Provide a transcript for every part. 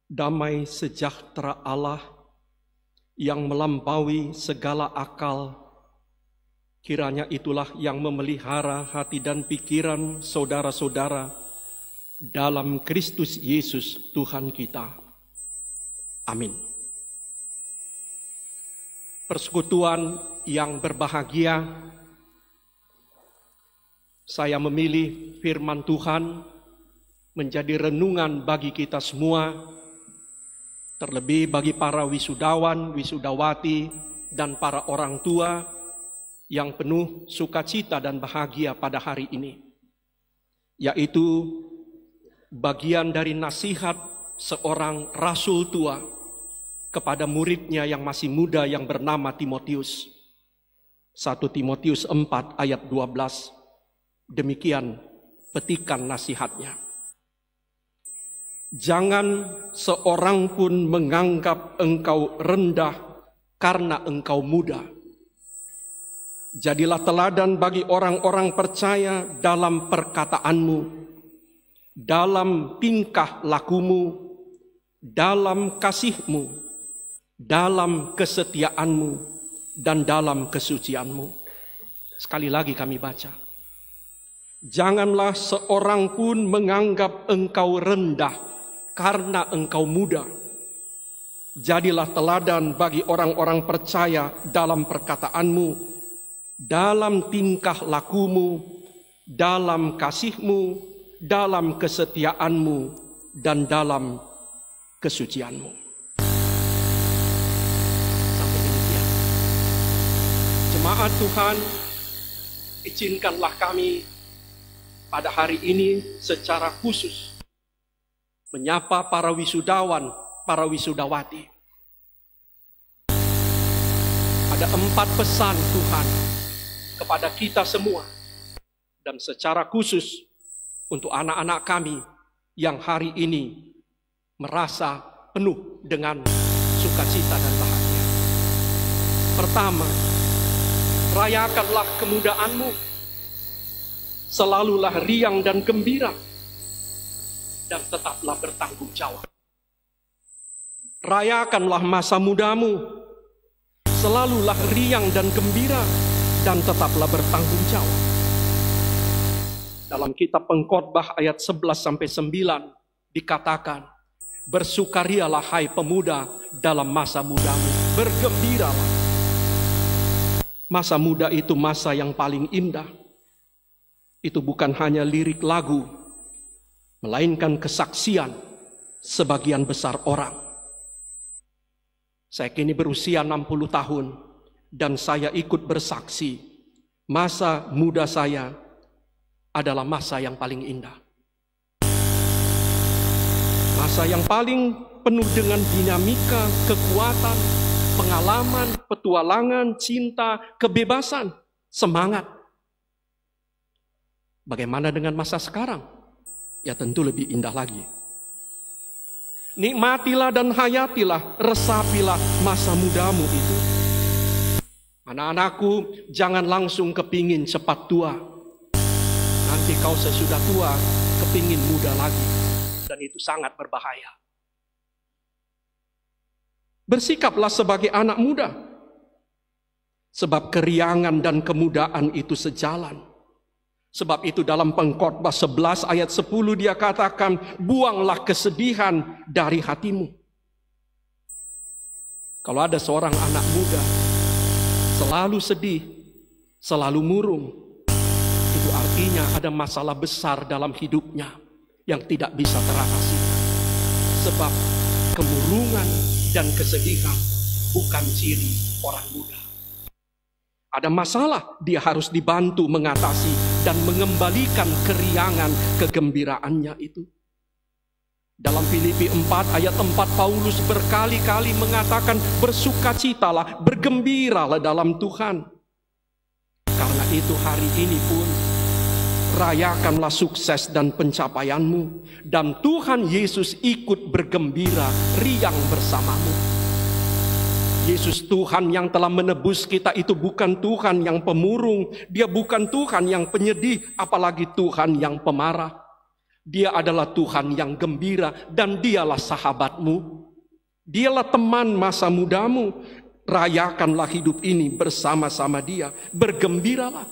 Damai sejahtera Allah yang melampaui segala akal, kiranya itulah yang memelihara hati dan pikiran saudara-saudara dalam Kristus Yesus Tuhan kita. Amin. Persekutuan yang berbahagia, saya memilih firman Tuhan menjadi renungan bagi kita semua, terlebih bagi para wisudawan, wisudawati, dan para orang tua yang penuh sukacita dan bahagia pada hari ini, yaitu bagian dari nasihat seorang rasul tua kepada muridnya yang masih muda yang bernama Timotius. 1 Timotius 4 ayat 12, demikian petikan nasihatnya. Jangan seorang pun menganggap engkau rendah karena engkau muda. Jadilah teladan bagi orang-orang percaya dalam perkataanmu, dalam tingkah lakumu, dalam kasihmu, dalam kesetiaanmu, dan dalam kesucianmu. Sekali lagi kami baca. Janganlah seorang pun menganggap engkau rendah karena engkau muda. Jadilah teladan bagi orang-orang percaya dalam perkataanmu, dalam tingkah lakumu, dalam kasihmu, dalam kesetiaanmu, dan dalam kesucianmu. Sampai demikian. Jemaat Tuhan, izinkanlah kami pada hari ini secara khusus menyapa para wisudawan, para wisudawati. Ada 4 pesan Tuhan kepada kita semua, dan secara khusus untuk anak-anak kami yang hari ini merasa penuh dengan sukacita dan bahagia. Pertama, rayakanlah kemudaanmu, selalulah riang dan gembira, dan tetaplah bertanggung jawab. Rayakanlah masa mudamu, selalulah riang dan gembira, dan tetaplah bertanggung jawab. Dalam kitab Pengkhotbah ayat 11-9 dikatakan, bersukarialah hai pemuda dalam masa mudamu, bergembiralah. Masa muda itu masa yang paling indah. Itu bukan hanya lirik lagu, melainkan kesaksian sebagian besar orang. Saya kini berusia 60 tahun dan saya ikut bersaksi, masa muda saya adalah masa yang paling indah. Masa yang paling penuh dengan dinamika, kekuatan, pengalaman, petualangan, cinta, kebebasan, semangat. Bagaimana dengan masa sekarang? Ya tentu lebih indah lagi. Nikmatilah dan hayatilah, resapilah masa mudamu itu. Anak-anakku, jangan langsung kepingin cepat tua. Nanti kau sesudah tua, kepingin muda lagi. Dan itu sangat berbahaya. Bersikaplah sebagai anak muda. Sebab keriangan dan kemudaan itu sejalan. Sebab itu dalam Pengkhotbah 11 ayat 10 dia katakan, buanglah kesedihan dari hatimu. Kalau ada seorang anak muda selalu sedih, selalu murung, itu artinya ada masalah besar dalam hidupnya yang tidak bisa teratasi. Sebab kemurungan dan kesedihan bukan ciri orang muda. Ada masalah, dia harus dibantu mengatasi dan mengembalikan keriangan kegembiraannya itu. Dalam Filipi 4 ayat 4 Paulus berkali-kali mengatakan bersukacitalah, bergembiralah dalam Tuhan. Karena itu hari ini pun rayakanlah sukses dan pencapaianmu, dan Tuhan Yesus ikut bergembira riang bersamamu. Yesus Tuhan yang telah menebus kita itu bukan Tuhan yang pemurung, dia bukan Tuhan yang penyedih, apalagi Tuhan yang pemarah. Dia adalah Tuhan yang gembira dan dialah sahabatmu. Dialah teman masa mudamu. Rayakanlah hidup ini bersama-sama dia. Bergembiralah.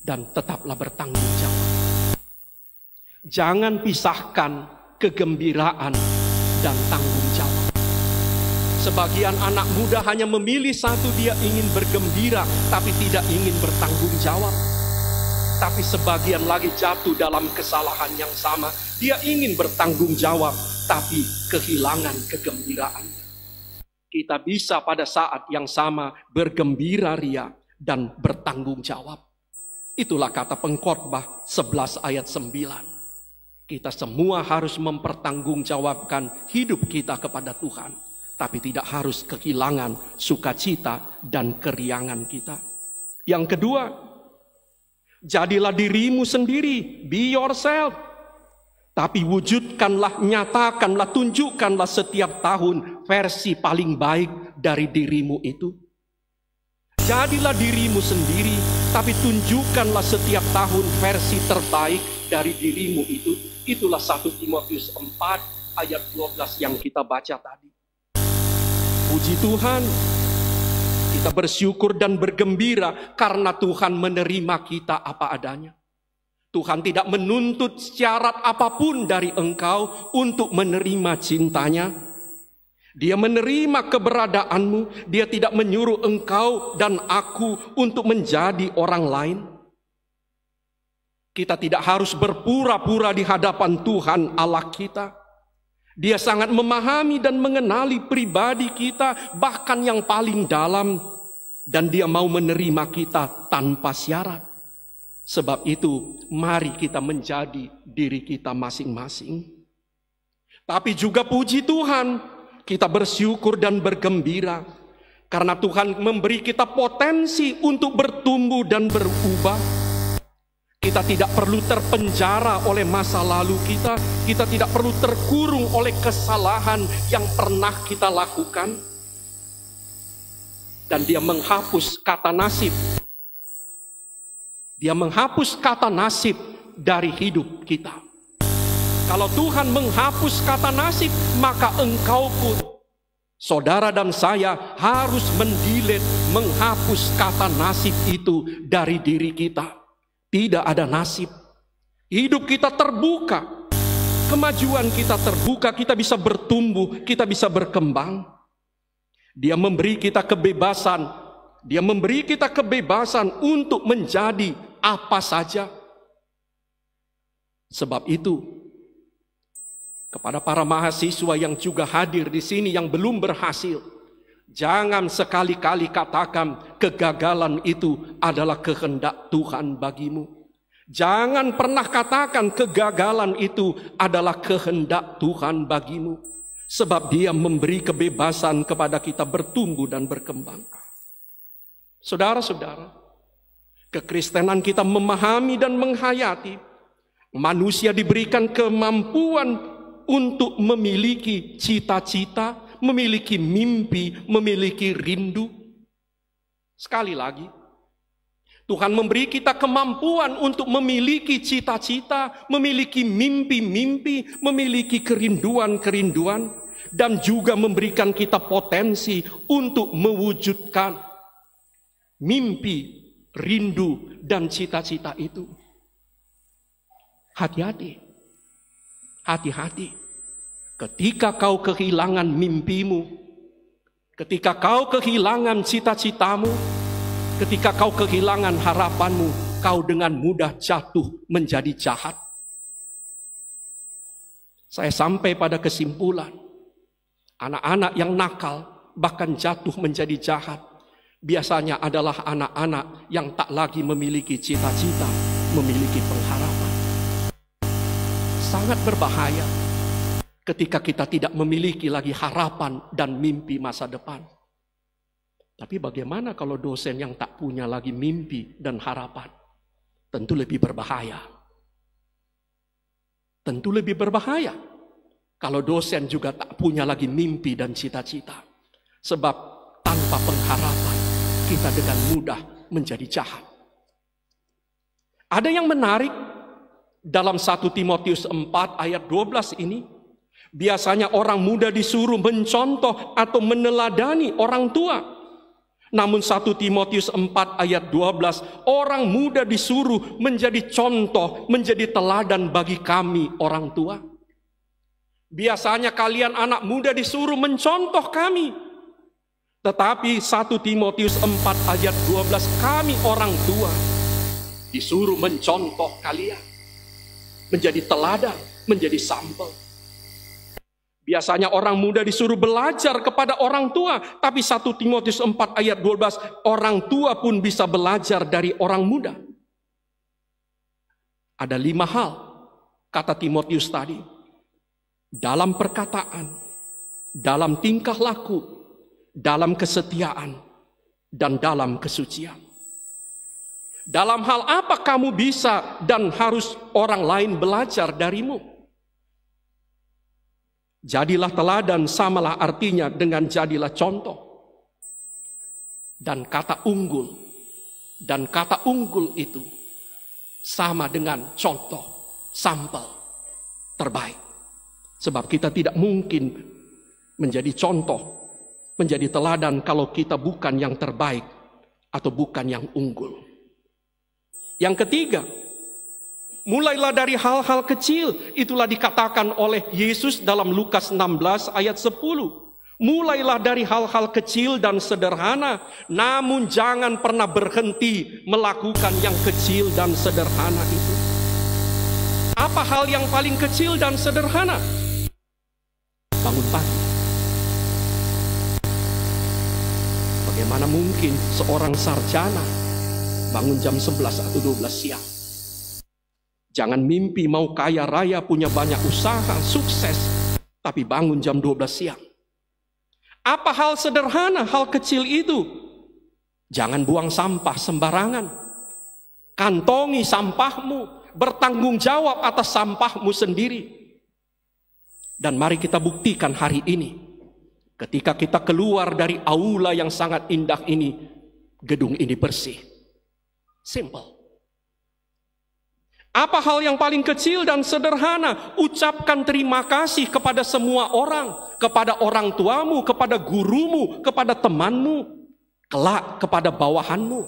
Dan tetaplah bertanggung jawab. Jangan pisahkan kegembiraan dan tanggung jawab. Sebagian anak muda hanya memilih satu, dia ingin bergembira tapi tidak ingin bertanggung jawab. Tapi sebagian lagi jatuh dalam kesalahan yang sama. Dia ingin bertanggung jawab, tapi kehilangan kegembiraan. Kita bisa pada saat yang sama bergembira ria dan bertanggung jawab. Itulah kata Pengkhotbah 11 ayat 9. Kita semua harus mempertanggungjawabkan hidup kita kepada Tuhan. Tapi tidak harus kehilangan sukacita dan keriangan kita. Yang kedua, jadilah dirimu sendiri, be yourself. Tapi wujudkanlah, nyatakanlah, tunjukkanlah setiap tahun versi paling baik dari dirimu itu. Jadilah dirimu sendiri, tapi tunjukkanlah setiap tahun versi terbaik dari dirimu itu. Itulah 1 Timotius 4 ayat 12 yang kita baca tadi. Puji Tuhan, kita bersyukur dan bergembira karena Tuhan menerima kita apa adanya. Tuhan tidak menuntut syarat apapun dari engkau untuk menerima cintanya. Dia menerima keberadaanmu. Dia tidak menyuruh engkau dan aku untuk menjadi orang lain. Kita tidak harus berpura-pura di hadapan Tuhan Allah kita. Dia sangat memahami dan mengenali pribadi kita, bahkan yang paling dalam. Dan dia mau menerima kita tanpa syarat. Sebab itu, mari kita menjadi diri kita masing-masing. Tapi juga puji Tuhan, kita bersyukur dan bergembira. Karena Tuhan memberi kita potensi untuk bertumbuh dan berubah. Kita tidak perlu terpenjara oleh masa lalu kita. Kita tidak perlu terkurung oleh kesalahan yang pernah kita lakukan. Dan dia menghapus kata nasib. Dia menghapus kata nasib dari hidup kita. Kalau Tuhan menghapus kata nasib, maka engkau pun, saudara dan saya, harus mendelete, menghapus kata nasib itu dari diri kita. Tidak ada nasib. Hidup kita terbuka. Kemajuan kita terbuka. Kita bisa bertumbuh. Kita bisa berkembang. Dia memberi kita kebebasan. Dia memberi kita kebebasan untuk menjadi apa saja. Sebab itu, kepada para mahasiswa yang juga hadir di sini yang belum berhasil, jangan sekali-kali katakan kegagalan itu adalah kehendak Tuhan bagimu. Jangan pernah katakan kegagalan itu adalah kehendak Tuhan bagimu. Sebab dia memberi kebebasan kepada kita bertumbuh dan berkembang. Saudara-saudara, kekristenan kita memahami dan menghayati. Manusia diberikan kemampuan untuk memiliki cita-cita, memiliki mimpi, memiliki rindu. Sekali lagi, Tuhan memberi kita kemampuan untuk memiliki cita-cita, memiliki mimpi-mimpi, memiliki kerinduan-kerinduan, dan juga memberikan kita potensi untuk mewujudkan mimpi, rindu, dan cita-cita itu. Hati-hati, hati-hati. Ketika kau kehilangan mimpimu, ketika kau kehilangan cita-citamu, ketika kau kehilangan harapanmu, kau dengan mudah jatuh menjadi jahat. Saya sampai pada kesimpulan, anak-anak yang nakal bahkan jatuh menjadi jahat biasanya adalah anak-anak yang tak lagi memiliki cita-cita, memiliki pengharapan. Sangat berbahaya ketika kita tidak memiliki lagi harapan dan mimpi masa depan. Tapi bagaimana kalau dosen yang tak punya lagi mimpi dan harapan? Tentu lebih berbahaya. Tentu lebih berbahaya kalau dosen juga tak punya lagi mimpi dan cita-cita. Sebab tanpa pengharapan kita dengan mudah menjadi jahat. Ada yang menarik dalam 1 Timotius 4 ayat 12 ini, biasanya orang muda disuruh mencontoh atau meneladani orang tua. Namun 1 Timotius 4 ayat 12, orang muda disuruh menjadi contoh, menjadi teladan bagi kami orang tua. Biasanya kalian anak muda disuruh mencontoh kami. Tetapi 1 Timotius 4 ayat 12, kami orang tua disuruh mencontoh kalian. Menjadi teladan, menjadi sampel. Biasanya orang muda disuruh belajar kepada orang tua. Tapi 1 Timotius 4 ayat 12, orang tua pun bisa belajar dari orang muda. Ada 5 hal, kata Timotius tadi. Dalam perkataan, dalam tingkah laku, dalam kesetiaan, dan dalam kesucian. Dalam hal apa kamu bisa dan harus orang lain belajar darimu? Jadilah teladan, samalah artinya dengan jadilah contoh. Dan kata unggul itu sama dengan contoh, sampel, terbaik. Sebab kita tidak mungkin menjadi contoh, menjadi teladan kalau kita bukan yang terbaik atau bukan yang unggul. Yang ketiga, mulailah dari hal-hal kecil. Itulah dikatakan oleh Yesus dalam Lukas 16 ayat 10. Mulailah dari hal-hal kecil dan sederhana, namun jangan pernah berhenti melakukan yang kecil dan sederhana itu. Apa hal yang paling kecil dan sederhana? Bangun pagi. Bagaimana mungkin seorang sarjana bangun jam 11 atau 12 siang? Jangan mimpi mau kaya raya, punya banyak usaha, sukses, tapi bangun jam 12 siang. Apa hal sederhana, hal kecil itu? Jangan buang sampah sembarangan. Kantongi sampahmu, bertanggung jawab atas sampahmu sendiri. Dan mari kita buktikan hari ini. Ketika kita keluar dari aula yang sangat indah ini, gedung ini bersih. Simple. Apa hal yang paling kecil dan sederhana? Ucapkan terima kasih kepada semua orang. Kepada orang tuamu, kepada gurumu, kepada temanmu, kelak kepada bawahanmu.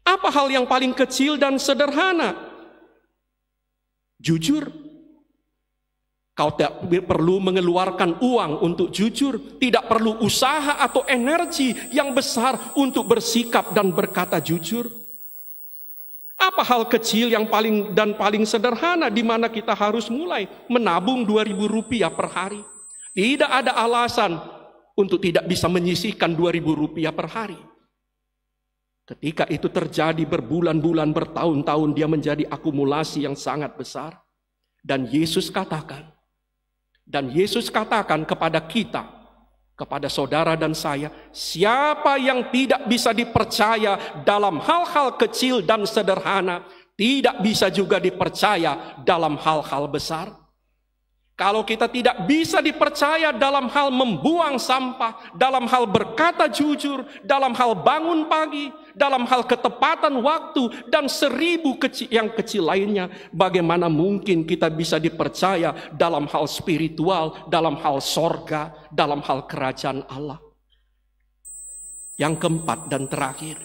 Apa hal yang paling kecil dan sederhana? Jujur. Kau tidak perlu mengeluarkan uang untuk jujur. Tidak perlu usaha atau energi yang besar untuk bersikap dan berkata jujur. Apa hal kecil yang paling sederhana di mana kita harus mulai menabung Rp2.000 per hari? Tidak ada alasan untuk tidak bisa menyisihkan Rp2.000 per hari. Ketika itu terjadi berbulan-bulan, bertahun-tahun, dia menjadi akumulasi yang sangat besar. Dan Yesus katakan kepada kita, kepada saudara dan saya, siapa yang tidak bisa dipercaya dalam hal-hal kecil dan sederhana, tidak bisa juga dipercaya dalam hal-hal besar. Kalau kita tidak bisa dipercaya dalam hal membuang sampah, dalam hal berkata jujur, dalam hal bangun pagi, dalam hal ketepatan waktu, dan 1000 yang kecil lainnya, bagaimana mungkin kita bisa dipercaya dalam hal spiritual, dalam hal sorga, dalam hal kerajaan Allah? Yang keempat dan terakhir,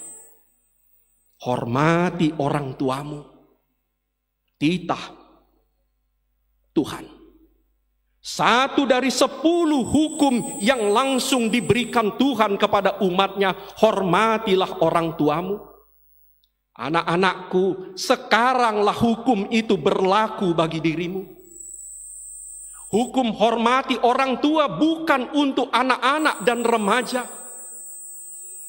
hormati orang tuamu. Titah Tuhan. 1 dari 10 hukum yang langsung diberikan Tuhan kepada umatnya, hormatilah orang tuamu. Anak-anakku, sekaranglah hukum itu berlaku bagi dirimu. Hukum hormati orang tua bukan untuk anak-anak dan remaja.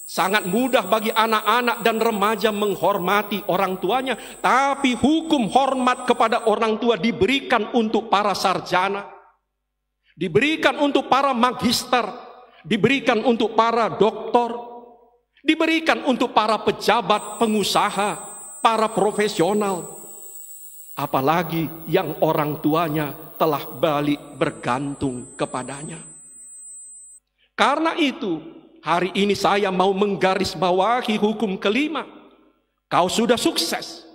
Sangat mudah bagi anak-anak dan remaja menghormati orang tuanya, tapi hukum hormat kepada orang tua diberikan untuk para sarjana, diberikan untuk para magister, diberikan untuk para doktor, diberikan untuk para pejabat, pengusaha, para profesional. Apalagi yang orang tuanya telah balik bergantung kepadanya. Karena itu, hari ini saya mau menggarisbawahi hukum kelima. Kau sudah sukses,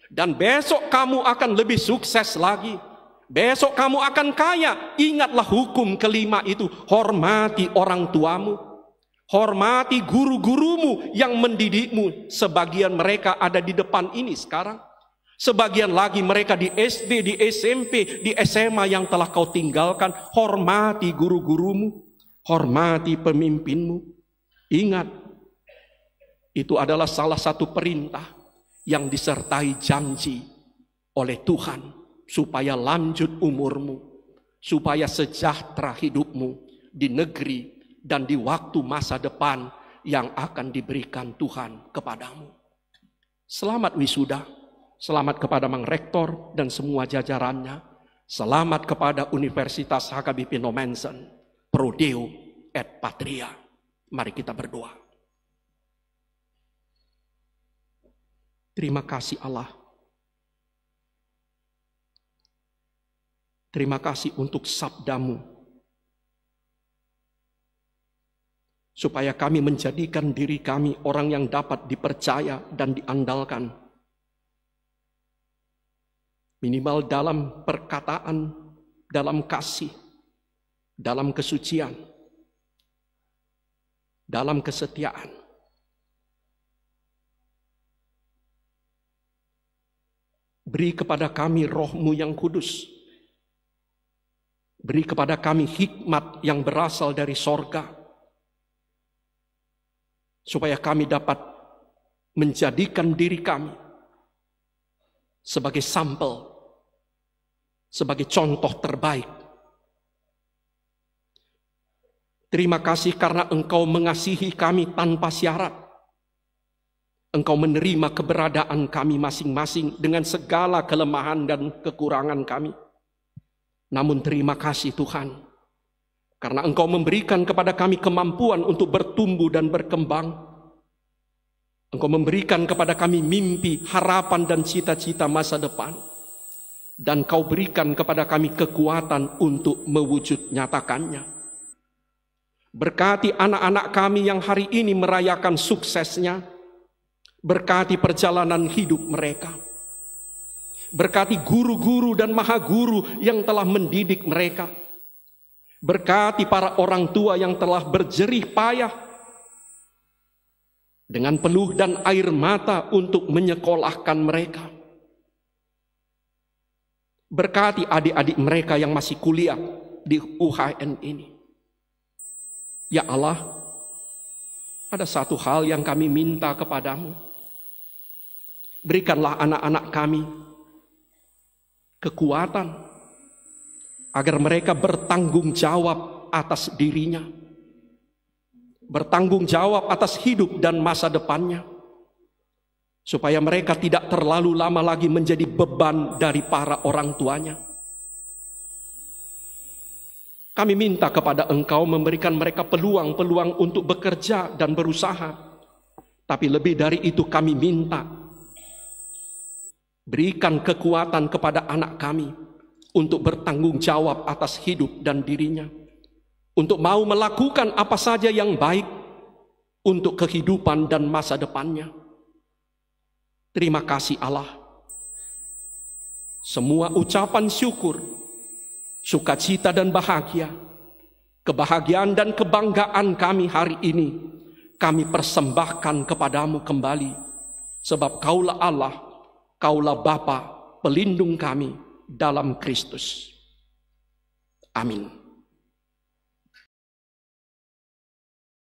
Dan besok kamu akan lebih sukses lagi. Besok kamu akan kaya. Ingatlah hukum kelima itu. Hormati orang tuamu. Hormati guru-gurumu yang mendidikmu. Sebagian mereka ada di depan ini sekarang. Sebagian lagi mereka di SD, di SMP, di SMA yang telah kau tinggalkan. Hormati guru-gurumu. Hormati pemimpinmu. Ingat, itu adalah salah satu perintah yang disertai janji oleh Tuhan, supaya lanjut umurmu, supaya sejahtera hidupmu di negeri dan di waktu masa depan yang akan diberikan Tuhan kepadamu. Selamat wisuda, selamat kepada Mang Rektor dan semua jajarannya, selamat kepada Universitas HKBP Nomensen, Prodeo et Patria. Mari kita berdoa. Terima kasih Allah. Terima kasih untuk sabdamu. Supaya kami menjadikan diri kami orang yang dapat dipercaya dan diandalkan. Minimal dalam perkataan, dalam kasih, dalam kesucian, dalam kesetiaan. Beri kepada kami roh-Mu yang kudus. Beri kepada kami hikmat yang berasal dari sorga. Supaya kami dapat menjadikan diri kami sebagai sampel, sebagai contoh terbaik. Terima kasih karena Engkau mengasihi kami tanpa syarat. Engkau menerima keberadaan kami masing-masing dengan segala kelemahan dan kekurangan kami. Namun terima kasih Tuhan, karena Engkau memberikan kepada kami kemampuan untuk bertumbuh dan berkembang. Engkau memberikan kepada kami mimpi, harapan dan cita-cita masa depan. Dan Kau berikan kepada kami kekuatan untuk mewujud nyatakannya. Berkati anak-anak kami yang hari ini merayakan suksesnya. Berkati perjalanan hidup mereka. Berkati guru-guru dan maha guru yang telah mendidik mereka. Berkati para orang tua yang telah berjerih payah dengan peluh dan air mata untuk menyekolahkan mereka. Berkati adik-adik mereka yang masih kuliah di UHN ini. Ya Allah, ada satu hal yang kami minta kepadamu. Berikanlah anak-anak kami kekuatan agar mereka bertanggung jawab atas dirinya, bertanggung jawab atas hidup dan masa depannya, supaya mereka tidak terlalu lama lagi menjadi beban dari para orang tuanya. Kami minta kepada Engkau memberikan mereka peluang-peluang untuk bekerja dan berusaha, tapi lebih dari itu kami minta berikan kekuatan kepada anak kami untuk bertanggung jawab atas hidup dan dirinya. Untuk mau melakukan apa saja yang baik untuk kehidupan dan masa depannya. Terima kasih Allah. Semua ucapan syukur, sukacita dan bahagia, kebahagiaan dan kebanggaan kami hari ini, kami persembahkan kepadamu kembali. Sebab Kaulah Allah, Kaulah Bapa, pelindung kami dalam Kristus. Amin.